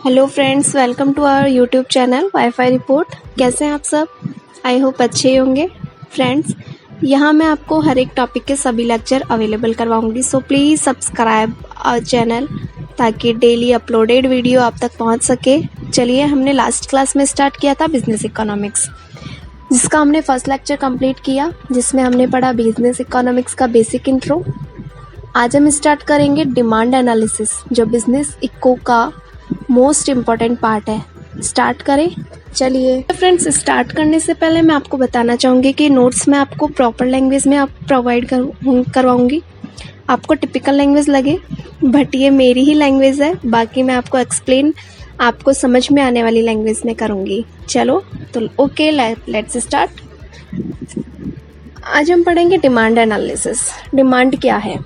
Hello friends, welcome to our YouTube channel wifi report. कैसे हैं आप सब? आई होप अच्छे ही होंगे। फ्रेंड्स, यहाँ मैं आपको हर एक टॉपिक के सभी लेक्चर अवेलेबल करवाऊंगी, so please subscribe our channel ताकि डेली अपलोडेड वीडियो आप तक पहुँच सके। चलिए, हमने लास्ट क्लास में स्टार्ट किया था बिजनेस इकोनॉमिक्स, जिसका हमने फर्स्ट लेक्चर कंप्लीट किया, जिसमें हमने पढ़ा बिजनेस इकोनॉमिक्स का बेसिक इंट्रो। आज हम स्टार्ट करेंगे डिमांड एनालिसिस, जो बिजनेस इको का मोस्ट इम्पॉर्टेंट पार्ट है। स्टार्ट करें। चलिए फ्रेंड्स, स्टार्ट करने से पहले मैं आपको बताना चाहूँगी कि नोट्स मैं आपको प्रॉपर लैंग्वेज में आप प्रोवाइड करवाऊँगी। आपको टिपिकल लैंग्वेज लगे, बट ये मेरी ही लैंग्वेज है, बाकी मैं आपको एक्सप्लेन आपको समझ में आने वाली लैंग्वेज में करूँगी। चलो तो ओके, लेट्स स्टार्ट। आज हम पढ़ेंगे डिमांड एनालिसिस। डिमांड क्या है?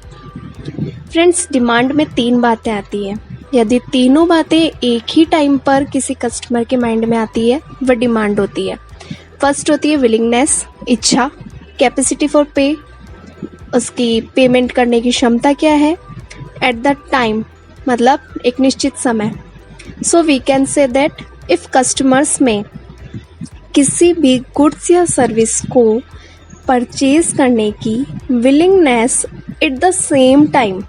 फ्रेंड्स, डिमांड में 3 बातें आती हैं। यदि तीनों बातें एक ही टाइम पर किसी कस्टमर के माइंड में आती है, वह डिमांड होती है। फर्स्ट होती है विलिंगनेस, इच्छा, कैपेसिटी फॉर पे, उसकी पेमेंट करने की क्षमता क्या है, एट द टाइम, मतलब एक निश्चित समय। So we can say that if customers में किसी भी गुड्स या सर्विस को परचेज करने की willingness at the same time,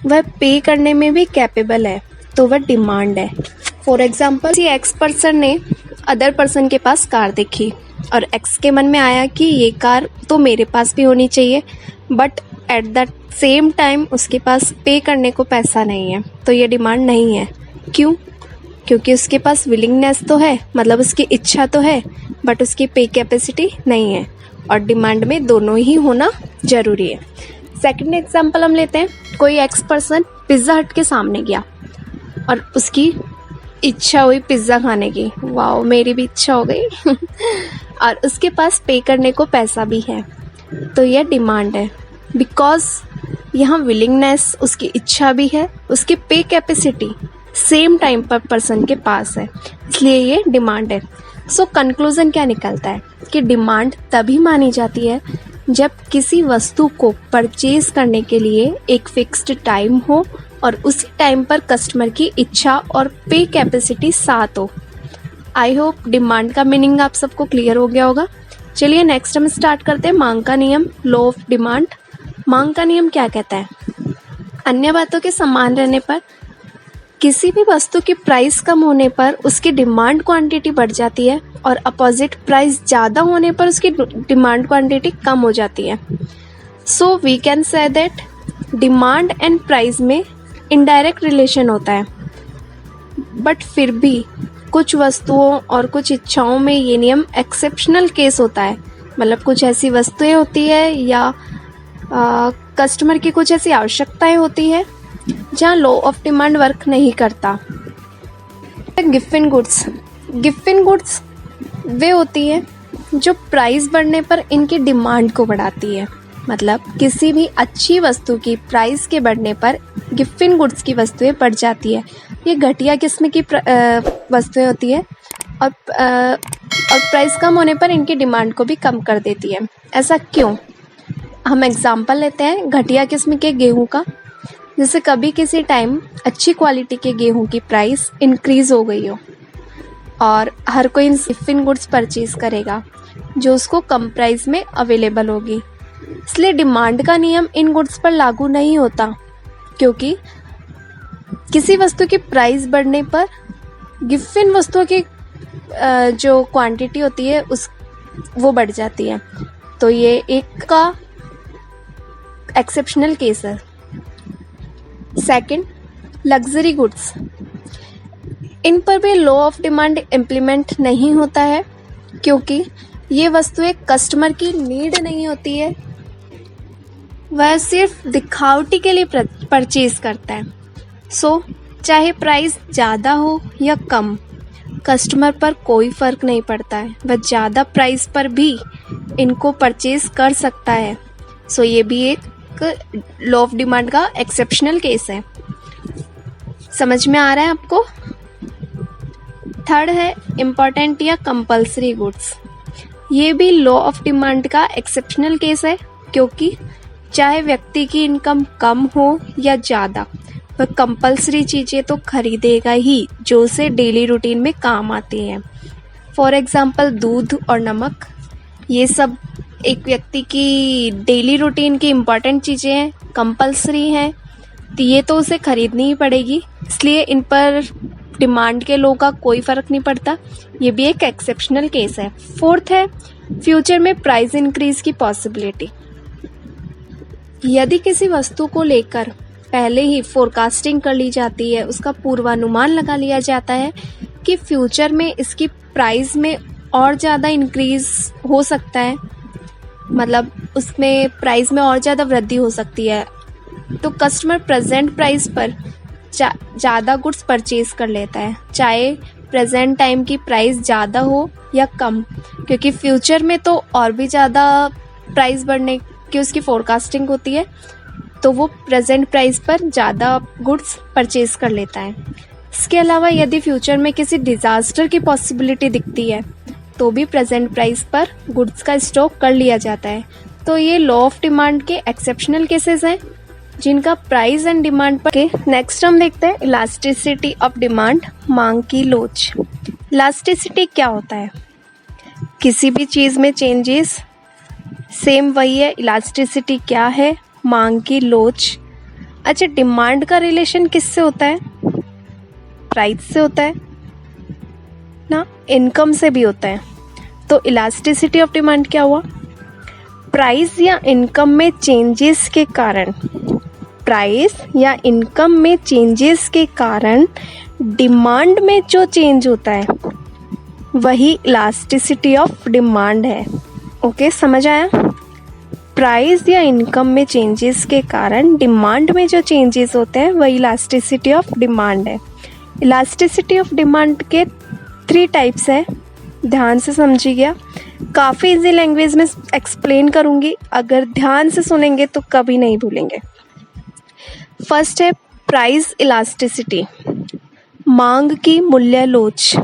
वह पे करने में भी कैपेबल है, तो वह डिमांड है। फॉर एग्जाम्पल, किसी एक्स पर्सन ने अदर पर्सन के पास कार देखी और एक्स के मन में आया कि ये कार तो मेरे पास भी होनी चाहिए, but at the same time उसके पास पे करने को पैसा नहीं है, तो ये डिमांड नहीं है। क्यों? क्योंकि उसके पास विलिंगनेस तो है, मतलब उसकी इच्छा तो है, बट उसकी पे कैपेसिटी नहीं है, और डिमांड में दोनों ही होना जरूरी है। सेकंड एग्जाम्पल हम लेते हैं। कोई एक्स पर्सन पिज़्ज़ा हट के सामने गया और उसकी इच्छा हुई पिज़्ज़ा खाने की। वाओ, मेरी भी इच्छा हो गई और उसके पास पे करने को पैसा भी है, तो यह डिमांड है। बिकॉज यहाँ विलिंगनेस, उसकी इच्छा भी है, उसकी पे कैपेसिटी सेम टाइम पर पर्सन के पास है, इसलिए ये डिमांड है। सो कंक्लूजन क्या निकलता है कि डिमांड तभी मानी जाती है जब किसी वस्तु को परचेज करने के लिए एक फिक्स्ड टाइम हो और उसी टाइम पर कस्टमर की इच्छा और पे कैपेसिटी साथ हो। आई होप डिमांड का मीनिंग आप सबको क्लियर हो गया होगा। चलिए नेक्स्ट हम स्टार्ट करते हैं मांग का नियम, लॉ ऑफ डिमांड। मांग का नियम क्या कहता है? अन्य बातों के समान रहने पर किसी भी वस्तु की प्राइस कम होने पर उसकी डिमांड क्वांटिटी बढ़ जाती है, और अपोजिट प्राइस ज़्यादा होने पर उसकी डिमांड क्वांटिटी कम हो जाती है। So we can say that demand and price में इनडायरेक्ट रिलेशन होता है, बट फिर भी कुछ वस्तुओं और कुछ इच्छाओं में ये नियम एक्सेप्शनल केस होता है। मतलब कुछ ऐसी वस्तुएं होती है या कस्टमर की कुछ ऐसी आवश्यकताएं होती है जहाँ लॉ ऑफ डिमांड वर्क नहीं करता। गिवन गुड्स, गिवन गुड्स वे होती है जो प्राइस बढ़ने पर इनकी डिमांड को बढ़ाती है। मतलब किसी भी अच्छी वस्तु की प्राइस के बढ़ने पर गिवन गुड्स की वस्तुएं बढ़ जाती है। ये घटिया किस्म की वस्तुएं होती है, और प्राइस कम होने पर इनकी डिमांड को भी कम कर देती है। ऐसा क्यों? हम एग्जांपल लेते हैं घटिया किस्म के गेहूं का। जैसे कभी किसी टाइम अच्छी क्वालिटी के गेहूं की प्राइस इंक्रीज हो गई हो और हर कोई गिवन गुड्स परचेज करेगा जो उसको कम प्राइस में अवेलेबल होगी, इसलिए डिमांड का नियम इन गुड्स पर लागू नहीं होता, क्योंकि किसी वस्तु की प्राइस बढ़ने पर गिवन वस्तुओं की जो क्वांटिटी होती है वो बढ़ जाती है। तो ये एक का एक्सेप्शनल केस है। Second, luxury goods. इन पर भी लॉ ऑफ डिमांड इम्प्लीमेंट नहीं होता है, क्योंकि ये वस्तुएं कस्टमर की नीड नहीं होती है, वह सिर्फ दिखावटी के लिए परचेज करता है। सो चाहे प्राइस ज़्यादा हो या कम, कस्टमर पर कोई फ़र्क नहीं पड़ता है, वह ज़्यादा प्राइस पर भी इनको परचेज कर सकता है। सो ये भी एक लॉ ऑफ डिमांड का एक्सेप्शनल केस है। समझ में आ रहा है आपको? थर्ड है इम्पॉर्टेंट या कंपल्सरी गुड्स। ये भी लॉ ऑफ डिमांड का एक्सेप्शनल केस है, क्योंकि चाहे व्यक्ति की इनकम कम हो या ज़्यादा, वह कंपल्सरी चीज़ें तो खरीदेगा ही जो उसे डेली रूटीन में काम आती हैं। फॉर एग्ज़ाम्पल दूध और नमक, ये सब एक व्यक्ति की डेली रूटीन की इम्पॉर्टेंट चीज़ें हैं, कंपल्सरी हैं, तो ये तो उसे खरीदनी ही पड़ेगी, इसलिए इन पर डिमांड के लोगों का कोई फ़र्क नहीं पड़ता। ये भी एक एक्सेप्शनल केस है। फोर्थ है फ्यूचर में प्राइस इंक्रीज की पॉसिबिलिटी। यदि किसी वस्तु को लेकर पहले ही फोरकास्टिंग कर ली जाती है, उसका पूर्वानुमान लगा लिया जाता है कि फ्यूचर में इसकी प्राइस में और ज़्यादा इंक्रीज हो सकता है, मतलब उसमें प्राइस में और ज़्यादा वृद्धि हो सकती है, तो कस्टमर प्रेजेंट प्राइस पर ज़्यादा गुड्स परचेज कर लेता है, चाहे प्रेजेंट टाइम की प्राइस ज़्यादा हो या कम, क्योंकि फ्यूचर में तो और भी ज़्यादा प्राइस बढ़ने की उसकी फोरकास्टिंग होती है, तो वो प्रेजेंट प्राइस पर ज़्यादा गुड्स परचेज कर लेता है। इसके अलावा यदि फ्यूचर में किसी डिज़ास्टर की पॉसिबिलिटी दिखती है तो भी प्रेजेंट प्राइस पर गुड्स का स्टॉक कर लिया जाता है। तो ये लॉ ऑफ डिमांड के एक्सेप्शनल केसेस हैं जिनका प्राइस एंड डिमांड पर। नेक्स्ट हम देखते हैं इलास्टिसिटी ऑफ डिमांड, मांग की लोच। इलास्टिसिटी क्या होता है? किसी भी चीज़ में चेंजेस, सेम वही है। इलास्टिसिटी क्या है? मांग की लोच। अच्छा, डिमांड का रिलेशन किससे होता है? प्राइस से होता है ना, इनकम से भी होता है। तो इलास्टिसिटी ऑफ डिमांड क्या हुआ? प्राइस या इनकम में चेंजेस के कारण, प्राइस या इनकम में चेंजेस के कारण डिमांड में जो चेंज होता है वही इलास्टिसिटी ऑफ डिमांड है। ओके, समझ आया? प्राइस या इनकम में चेंजेस के कारण डिमांड में जो चेंजेस होते हैं वही इलास्टिसिटी ऑफ डिमांड है। इलास्टिसिटी ऑफ डिमांड के 3 टाइप्स हैं, ध्यान से समझिएगा। काफ़ी इजी लैंग्वेज में एक्सप्लेन करूँगी, अगर ध्यान से सुनेंगे तो कभी नहीं भूलेंगे। फर्स्ट है प्राइस इलास्टिसिटी, मांग की मूल्य लोच।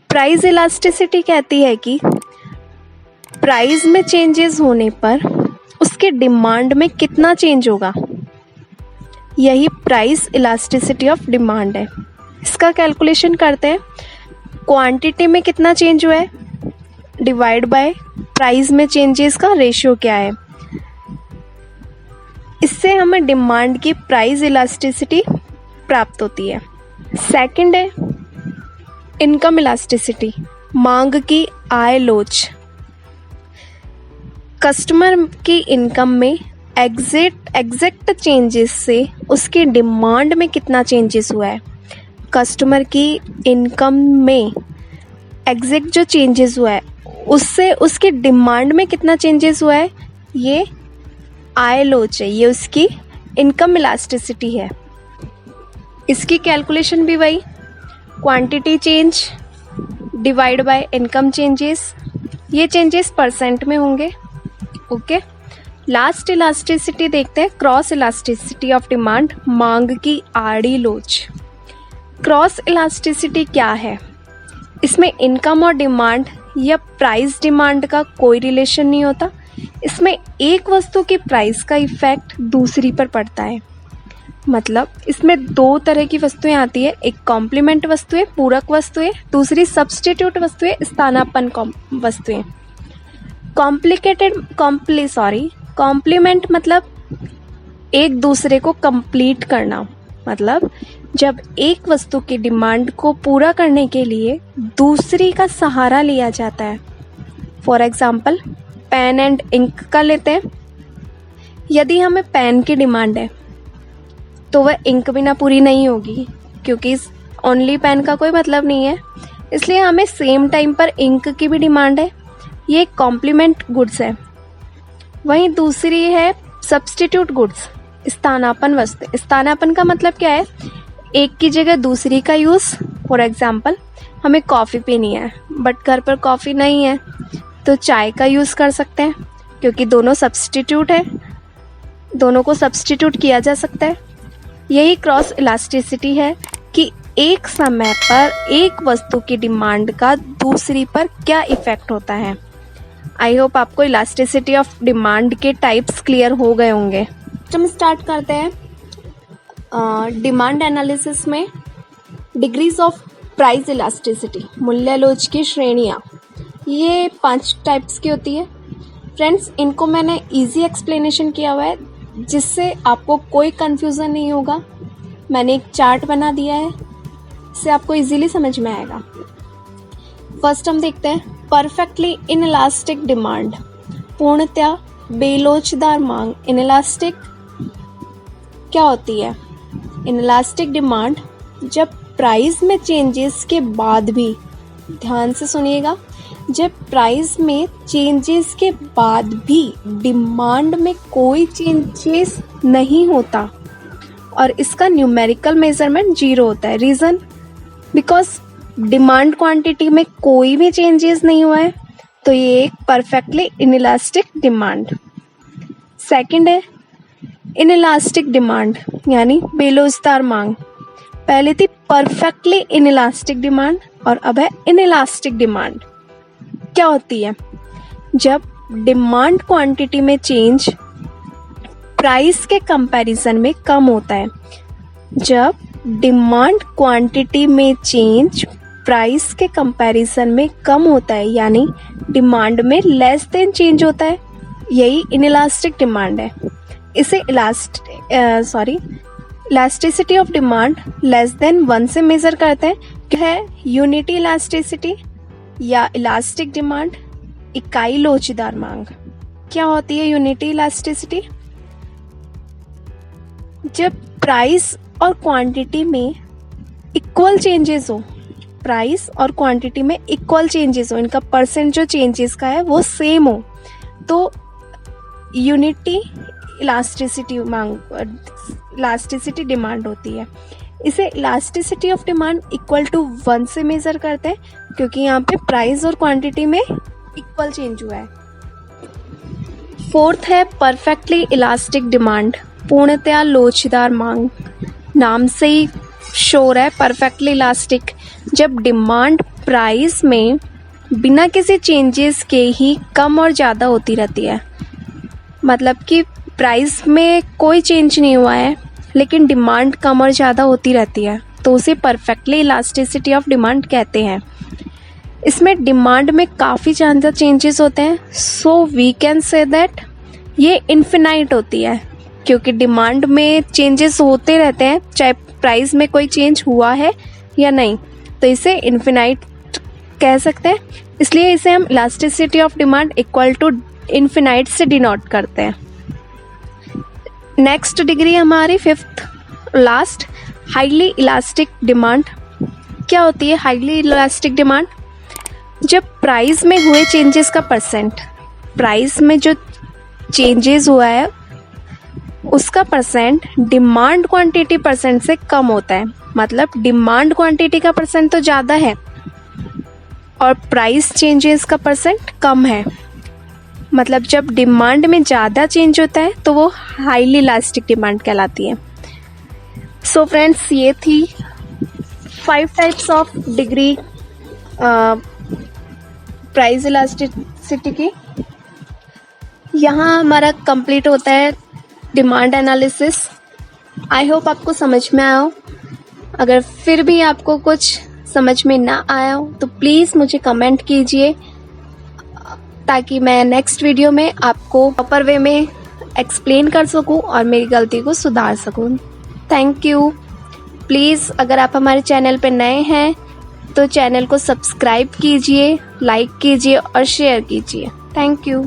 प्राइस इलास्टिसिटी कहती है कि प्राइस में चेंजेस होने पर उसके डिमांड में कितना चेंज होगा, यही प्राइस इलास्टिसिटी ऑफ डिमांड है। इसका कैलकुलेशन करते हैं, क्वांटिटी में कितना चेंज हुआ है डिवाइड बाय प्राइस में चेंजेस का रेशियो क्या है, इससे हमें डिमांड की प्राइस इलास्टिसिटी प्राप्त होती है। सेकंड है इनकम इलास्टिसिटी, मांग की आय लोच। कस्टमर की इनकम में एग्जैक्ट चेंजेस से उसकी डिमांड में कितना चेंजेस हुआ है। कस्टमर की इनकम में एग्जैक्ट जो चेंजेस हुआ है उससे उसकी डिमांड में कितना चेंजेस हुआ है, ये आय लोच है, ये उसकी इनकम इलास्टिसिटी है। इसकी कैलकुलेशन भी वही, quantity change divide by income changes, ये चेंजेस परसेंट में होंगे। ओके, लास्ट इलास्टिसिटी देखते हैं, क्रॉस इलास्टिसिटी ऑफ डिमांड, मांग की आड़ी लोच। क्रॉस इलास्टिसिटी क्या है? इसमें इनकम और डिमांड या प्राइस डिमांड का कोई रिलेशन नहीं होता, इसमें एक वस्तु की प्राइस का इफेक्ट दूसरी पर पड़ता है। मतलब इसमें 2 तरह की वस्तुएं आती है, एक कॉम्प्लीमेंट वस्तुएं, पूरक वस्तुएं, दूसरी सब्स्टिट्यूट वस्तुएं, स्थानापन्न वस्तुएं। कॉम्प्लीमेंट मतलब एक दूसरे को कंप्लीट करना, मतलब जब एक वस्तु की डिमांड को पूरा करने के लिए दूसरी का सहारा लिया जाता है। For example pen and ink का लेते हैं। यदि हमें पेन की डिमांड है तो वह इंक बिना पूरी नहीं होगी, क्योंकि ओनली पेन का कोई मतलब नहीं है, इसलिए हमें सेम टाइम पर इंक की भी डिमांड है। ये कॉम्प्लीमेंट गुड्स है। वहीं दूसरी है सब्स्टिट्यूट गुड्स, स्थानापन्न वस्तु। स्थानापन्न का मतलब क्या है? एक की जगह दूसरी का यूज़। फॉर एग्जाम्पल हमें कॉफ़ी पीनी है बट घर पर कॉफ़ी नहीं है, तो चाय का यूज़ कर सकते हैं, क्योंकि दोनों सब्स्टिट्यूट है, दोनों को सब्स्टिट्यूट किया जा सकता है। यही क्रॉस इलास्टिसिटी है कि एक समय पर एक वस्तु की डिमांड का दूसरी पर क्या इफेक्ट होता है। आई होप आपको इलास्टिसिटी ऑफ डिमांड के टाइप्स क्लियर हो गए होंगे। हम स्टार्ट करते हैं। डिमांड एनालिसिस में डिग्रीज ऑफ प्राइस इलास्टिसिटी, मूल्यलोच की श्रेणियाँ, ये 5 टाइप्स की होती है। फ्रेंड्स, इनको मैंने इजी एक्सप्लेनेशन किया हुआ है जिससे आपको कोई कन्फ्यूज़न नहीं होगा। मैंने एक चार्ट बना दिया है, इससे आपको इजीली समझ में आएगा। फर्स्ट हम देखते हैं परफेक्टली इनइलास्टिक डिमांड, पूर्णतया बेलोचदार मांग। इनइलास्टिक क्या होती है? इनइलास्टिक डिमांड जब प्राइस में चेंजेस के बाद भी, ध्यान से सुनिएगा, जब प्राइस में चेंजेस के बाद भी डिमांड में कोई चेंजेस नहीं होता और इसका न्यूमेरिकल मेजरमेंट 0 होता है। रीज़न, बिकॉज डिमांड क्वांटिटी में कोई भी चेंजेस नहीं हुआ है, तो ये एक परफेक्टली इनइलास्टिक डिमांड। सेकंड है इनइलास्टिक डिमांड, यानी बेलोचदार मांग। पहले थी परफेक्टली इनइलास्टिक डिमांड और अब है इनइलास्टिक डिमांड। क्या होती है? जब डिमांड क्वांटिटी में चेंज प्राइस के कंपैरिजन में कम होता है। जब डिमांड क्वांटिटी में चेंज प्राइस के कंपैरिजन में कम होता है, यानी डिमांड में लेस देन चेंज होता है, यही इनइलास्टिक डिमांड है। इसे elasticity of demand less than 1 से मेजर करते हैं। क्या है? यूनिटी इलास्टिसिटी या इलास्टिक डिमांड, इकाई लोचदार मांग। क्या होती है यूनिटी इलास्टिसिटी? जब प्राइस और क्वांटिटी में इक्वल चेंजेस हो, प्राइस और क्वांटिटी में इक्वल चेंजेस हो, इनका परसेंट जो चेंजेस का है वो सेम हो, तो यूनिटी इलास्टिसिटी डिमांड होती है। इसे elasticity of demand equal to 1 से मेजर करते हैं, क्योंकि यहाँ पे प्राइस और क्वांटिटी में इक्वल चेंज हुआ है। फोर्थ है परफेक्टली इलास्टिक डिमांड, पूर्णतया लोचदार मांग। नाम से ही श्योर है परफेक्टली इलास्टिक। जब डिमांड प्राइस में बिना किसी चेंजेस के ही कम और ज़्यादा होती रहती है, मतलब कि प्राइस में कोई चेंज नहीं हुआ है लेकिन डिमांड कम और ज़्यादा होती रहती है, तो उसे परफेक्टली इलास्टिसिटी ऑफ डिमांड कहते हैं। इसमें डिमांड में काफ़ी ज़्यादा चेंजेस होते हैं, so we can say that ये इन्फिनाइट होती है, क्योंकि डिमांड में चेंजेस होते रहते हैं चाहे प्राइस में कोई चेंज हुआ है या नहीं, तो इसे इन्फिनाइट कह सकते हैं। इसलिए इसे हम elasticity of demand equal to infinite से डिनोट करते हैं। नेक्स्ट डिग्री हमारी 5th last, highly elastic demand. क्या होती है हाईली इलास्टिक डिमांड? जब प्राइस में हुए चेंजेस का परसेंट, प्राइस में जो चेंजेस हुआ है उसका परसेंट डिमांड क्वांटिटी परसेंट से कम होता है। मतलब डिमांड क्वांटिटी का परसेंट तो ज़्यादा है और प्राइस चेंजेस का परसेंट कम है, मतलब जब डिमांड में ज़्यादा चेंज होता है तो वो हाईली इलास्टिक डिमांड कहलाती है। सो फ्रेंड्स, ये थी 5 types of degree price elasticity की। यहाँ हमारा कंप्लीट होता है डिमांड एनालिसिस। आई होप आपको समझ में आया हो। अगर फिर भी आपको कुछ समझ में ना आया हो तो प्लीज़ मुझे कमेंट कीजिए, ताकि मैं नेक्स्ट वीडियो में आपको प्रॉपर वे में एक्सप्लेन कर सकूं और मेरी गलती को सुधार सकूं। Thank you. प्लीज़ अगर आप हमारे चैनल पर नए हैं तो चैनल को सब्सक्राइब कीजिए, लाइक कीजिए और शेयर कीजिए। Thank you.